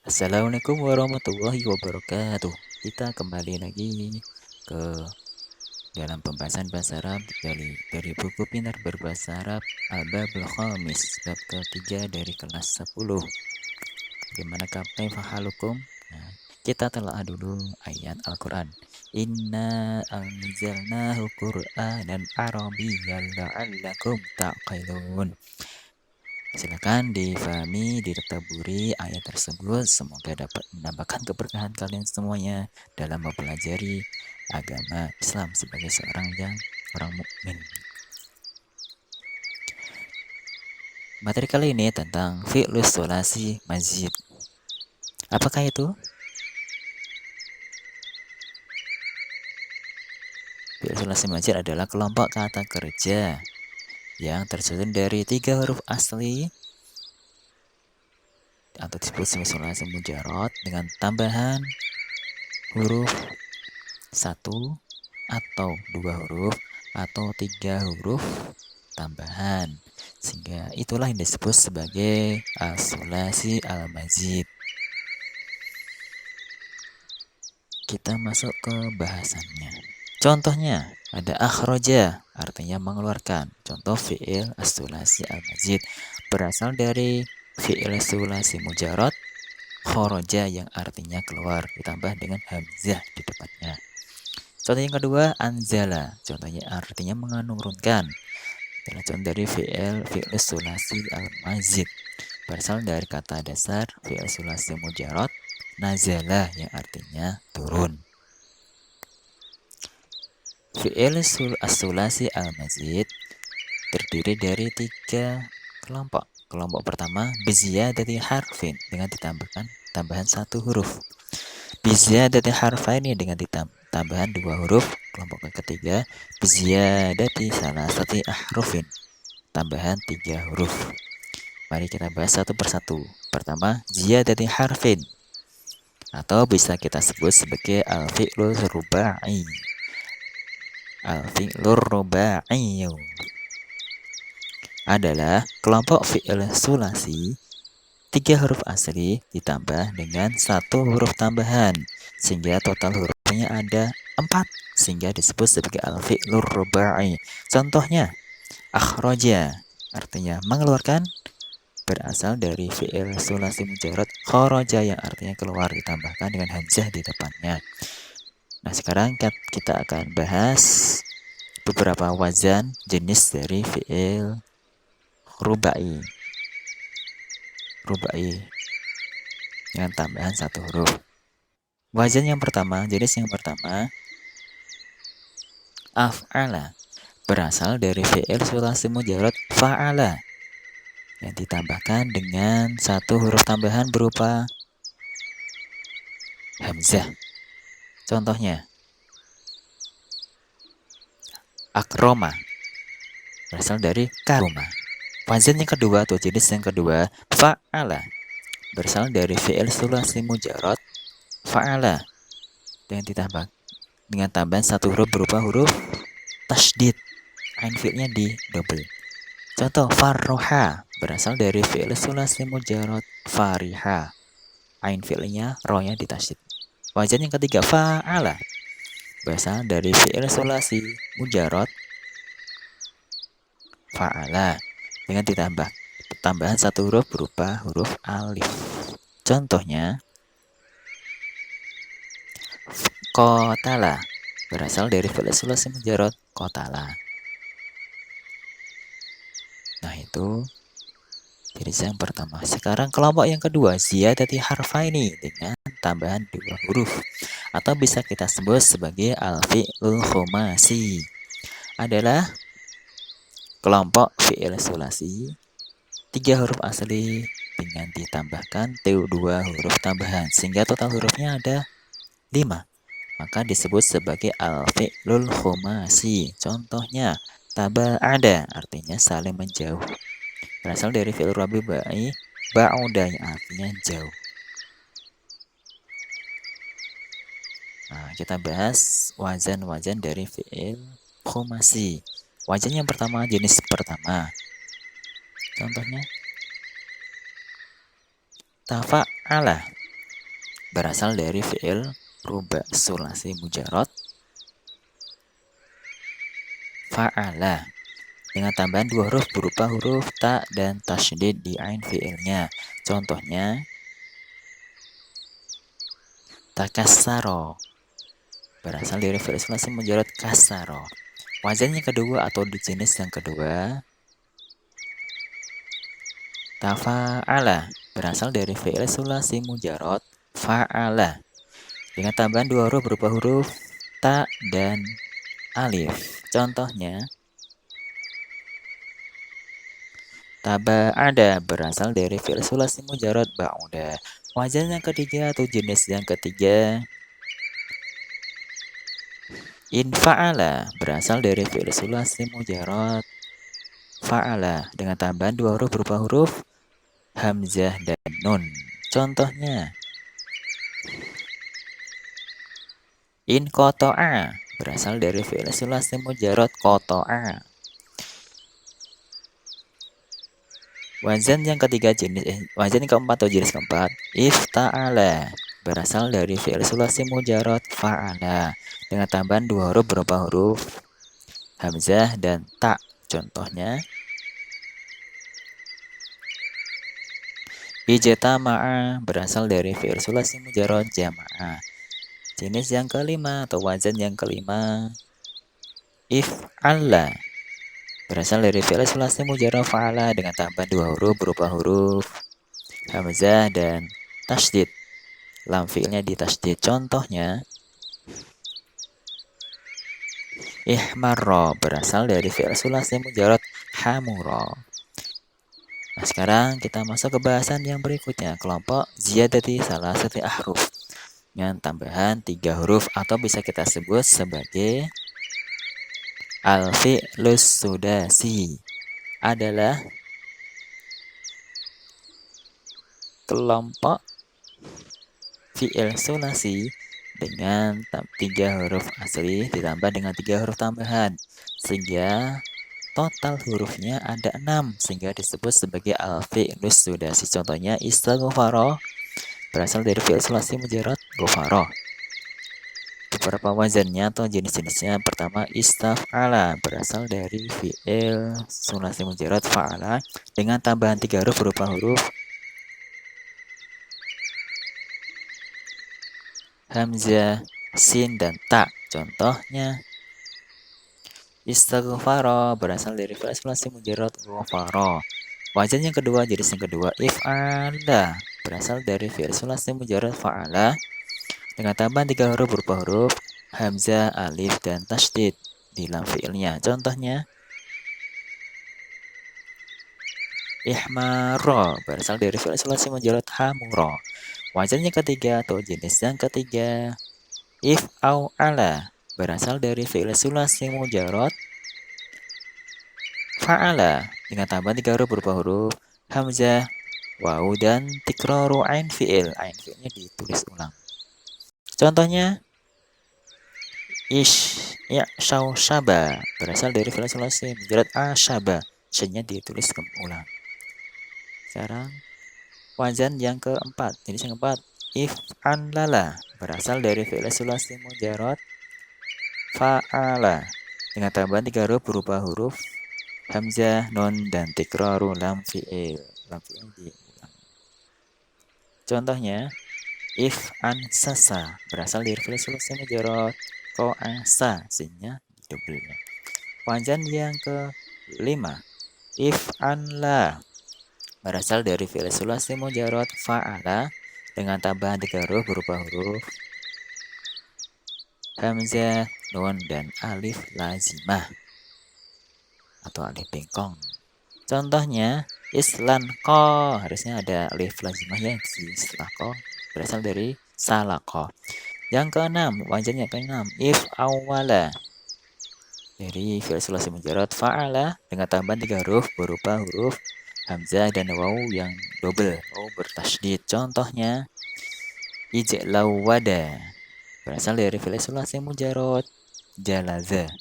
Assalamualaikum warahmatullahi wabarakatuh. Kita kembali lagi ke dalam pembahasan bahasa Arab dari buku Pintar Berbahasa Arab Al-Babul Khamis, bab ketiga dari kelas 10. Gimana kaifa halukum? Nah, kita telah dulu ayat Al-Qur'an. Inna anzalnahu Qur'anan Arabiyyan la'allakum ta'qilun. Silakan difahami, ditadaburi ayat tersebut. Semoga dapat menambahkan keberkahan kalian semuanya dalam mempelajari agama Islam sebagai seorang orang mukmin. Materi kali ini tentang fi'lus sulasi mazid. Apakah itu? Fi'lus sulasi mazid adalah kelompok kata kerja yang tersusun dari 3 huruf asli atau disebut sulasi mujarad dengan tambahan huruf 1 atau 2 huruf atau 3 huruf tambahan, sehingga itulah yang disebut sebagai as-sulasi al-mazid. Kita masuk ke bahasannya. Contohnya ada akhroja, artinya mengeluarkan. Contoh fi'il as-sulasi al-mazid berasal dari fi'il sulasi mujarad khoroja yang artinya keluar ditambah dengan hamzah di depannya. Contoh yang kedua, anzala. Contohnya artinya menurunkan. Adalah contoh dari fi'il sulasi al-mazid. Berasal dari kata dasar fi'il sulasi mujarad nazala yang artinya turun. Fi'il sulasi al-mazid terdiri dari 3 kelompok. Kelompok pertama, biziyadati harfin dengan ditambahkan tambahan 1 huruf. Biziyadati harfaini dengan tambahan 2 huruf. Kelompok ketiga, biziyadati salasati ahrufin, tambahan 3 huruf. Mari kita bahas satu persatu. Pertama, ziyadati harfin, atau bisa kita sebut sebagai al-fi'lur rubai. Al-fi'lur rubai adalah kelompok fi'il sulasi 3 huruf asli ditambah dengan 1 huruf tambahan, sehingga total hurufnya ada 4, sehingga disebut sebagai al-fi'lur rubai. Contohnya, akhroja artinya mengeluarkan, berasal dari fi'il sulasi mujarad khoroja yang artinya keluar ditambahkan dengan hamzah di depannya. Nah, sekarang kita akan bahas beberapa wazan jenis dari fi'il rubai dengan tambahan 1 huruf. Wazan yang pertama, jenis yang pertama, af'ala, berasal dari fi'il sulasi mujarad fa'ala yang ditambahkan dengan 1 huruf tambahan berupa hamzah. Contohnya, akroma, berasal dari karoma. Wazan yang kedua atau jenis yang kedua, fa'ala, berasal dari fi'il sulasi mujarad fa'ala dengan tambahan 1 huruf berupa huruf tasydid. Ain fi'ilnya di double. Contoh, farroha, berasal dari fi'il sulasi mujarad fariha. Ain fi'ilnya rohnya di tasydid. Wazan yang ketiga, fa'ala, berasal dari fi'il sulasi mujarad fa'ala dengan tambahan 1 huruf berupa huruf alif. Contohnya, qatala, berasal dari fi'il sulasi mujarad qatala. Nah, itu jenis yang pertama. Sekarang kelompok yang kedua, ziyadati harfaini dengan tambahan 2 huruf, atau bisa kita sebut sebagai al-fi'lul khumasi. Adalah kelompok fi'il sulasi 3 huruf asli dengan ditambahkan 2 huruf tambahan, sehingga total hurufnya ada 5. Maka disebut sebagai al-fi'lul khumasi. Contohnya, taba'ada, artinya saling menjauh. Berasal dari fi'il rubai ba'uda yang artinya jauh. Nah, kita bahas wazan-wazan dari fi'il khumasi. Wazan yang pertama, jenis pertama. Contohnya, tafa'ala, berasal dari fi'il ruba sulasi mujarad fa'ala dengan tambahan dua huruf berupa huruf ta dan tasydid di ain fi'ilnya. Contohnya takassaro berasal dari fi'il sulasi mujarad kasaro. Wazan yang kedua atau di jenis yang kedua tafa'ala berasal dari fi'il sulasi mujarad fa'ala dengan tambahan dua huruf berupa huruf ta dan alif. Contohnya taba'ada berasal dari fi'il sulasi mujarad ba'uda. Wazan yang ketiga atau jenis yang ketiga infa'ala berasal dari fi'il sulasi mujarad fa'ala dengan tambahan dua huruf berupa huruf hamzah dan nun. Contohnya in koto'a berasal dari fi'il sulasi mujarad koto'a. Wazan yang ketiga wazan yang keempat atau jenis keempat ifta'ala berasal dari fi'il sulasi mujarad fa'ala dengan tambahan dua huruf berupa huruf hamzah dan ta. Contohnya ijtama'a berasal dari fi'il sulasi mujarad jama'ah. Jenis yang kelima atau wazan yang kelima if'ala berasal dari fi'il sulasi mujarad fa'ala dengan tambahan dua huruf berupa huruf hamzah dan tasydid. Lam fi'ilnya ditasydid. Contohnya ihmarra berasal dari fi'il sulasi mujarad hamura. Nah, sekarang kita masuk ke bahasan yang berikutnya, kelompok ziyadati salasati ahruf dengan tambahan 3 huruf atau bisa kita sebut sebagai al-fi'lus sudasi adalah kelompok fi'il sulasi dengan 3 huruf asli ditambah dengan 3 huruf tambahan sehingga total hurufnya ada 6 sehingga disebut sebagai al-fi'lus sudasi. Contohnya istaghfara berasal dari fi'il sulasi mujarad ghafara. Beberapa wazannya atau jenis-jenisnya, pertama istaf'ala berasal dari fi'il sulasi mujarad fa'ala dengan tambahan 3 huruf berupa huruf hamzah, sin, dan ta. Contohnya istaghfara berasal dari fi'il sulasi mujarad ghafara. Wazan yang kedua, jenis yang kedua if'ala berasal dari fi'il sulasi mujarad fa'ala dengan tambahan 3 huruf berupa huruf hamzah, alif, dan tasydid di lam fi'ilnya. Contohnya ihmara berasal dari fi'il sulasi mujarad hamura. Wazan yang ketiga atau jenis yang ketiga if'ala berasal dari fi'il sulasi mujarad fa'ala dengan tambahan 3 huruf berupa huruf hamzah, wawu, dan tikraru ain fi'il. Ain fi'ilnya ditulis ulang. Contohnya syaba berasal dari fi'il sulasi mujarad asyaba. Syennya ditulis ulang. Sekarang wazan yang keempat, jenis yang keempat if'anlala berasal dari fi'il sulasi mujarad fa'ala dengan tambahan 3 huruf berupa huruf hamzah, nun, dan tikraru lam fi'il. Lam fi'il diulang. Contohnya if'ansasa berasal dari fi'il sulasi mujarad qa'asa, sinnya double. Wazan yang kelima if'anla berasal dari fi'il sulasi mujarad fa'ala dengan tambahan 3 huruf berupa huruf hamzah, nun, dan alif lazimah atau alif bengkong. Contohnya islanqa, harusnya ada alif lazimah ya di setelah ko, berasal dari salaqo. Yang keenam, wazan yang keenam if'awala dari fi'il sulasi mujarad fa'ala dengan tambahan 3 huruf berupa huruf hamzah dan wawu yang double, wawu bertasydid. Contohnya ijlawada berasal dari fi'il sulasi mujarad jalaza